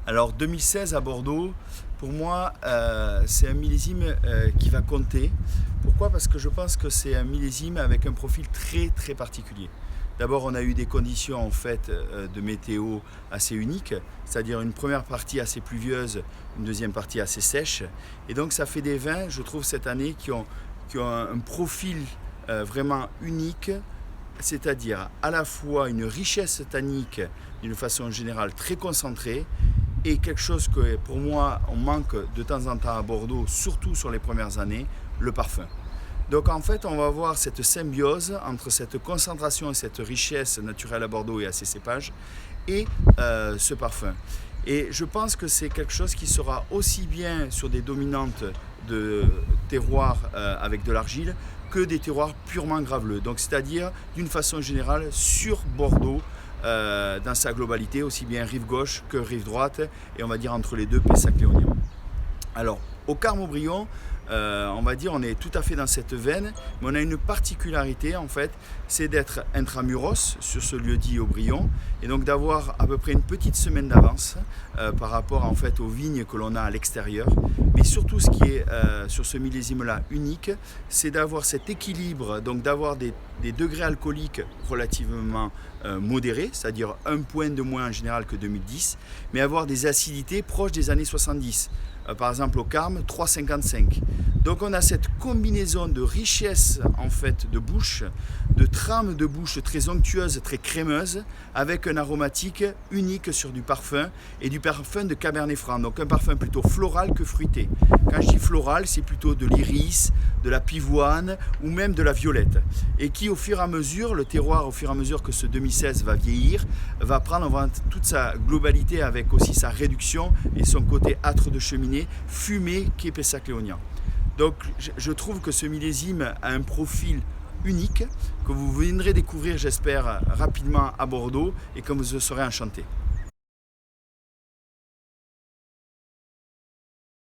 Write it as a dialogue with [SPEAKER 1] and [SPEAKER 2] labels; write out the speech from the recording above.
[SPEAKER 1] Alors 2016 à Bordeaux, pour moi, c'est un millésime qui va compter. Pourquoi? Parce que je pense que c'est un millésime avec un profil très très particulier. D'abord, on a eu des conditions en fait de météo assez uniques, c'est-à-dire une première partie assez pluvieuse, une deuxième partie assez sèche. Et donc ça fait des vins, je trouve, cette année qui ont un profil vraiment unique, c'est-à-dire à la fois une richesse tannique d'une façon générale très concentrée, et quelque chose que pour moi on manque de temps en temps à Bordeaux, surtout sur les premières années, le parfum. Donc en fait on va avoir cette symbiose entre cette concentration et cette richesse naturelle à Bordeaux et à ses cépages et ce parfum. Et je pense que c'est quelque chose qui sera aussi bien sur des dominantes de terroirs avec de l'argile que des terroirs purement graveleux. Donc c'est-à-dire d'une façon générale sur Bordeaux dans sa globalité, aussi bien rive gauche que rive droite, et on va dire entre les deux, Pessac-Léognan. Alors, au Carmes-Aubryon, on va dire, on est tout à fait dans cette veine, mais on a une particularité en fait, c'est d'être intramuros sur ce lieu-dit Aubryon, et donc d'avoir à peu près une petite semaine d'avance par rapport en fait aux vignes que l'on a à l'extérieur. Mais surtout, ce qui est sur ce millésime-là unique, c'est d'avoir cet équilibre, donc d'avoir des degrés alcooliques relativement modérés, c'est-à-dire un point de moins en général que 2010, mais avoir des acidités proches des années 70. Par exemple au Carmes, 3,55. Donc on a cette combinaison de richesse en fait de bouche, de trame de bouche très onctueuse, très crémeuse, avec un aromatique unique sur du parfum et du parfum de Cabernet Franc. Donc un parfum plutôt floral que fruité. Quand je dis floral, c'est plutôt de l'iris, de la pivoine ou même de la violette. Et qui au fur et à mesure, le terroir au fur et à mesure que ce 2016 va vieillir, va prendre toute sa globalité avec aussi sa réduction et son côté âtre de cheminée, fumé qu'est Pessac-Léognan. Donc je trouve que ce millésime a un profil unique que vous viendrez découvrir, j'espère, rapidement à Bordeaux et que vous serez enchanté.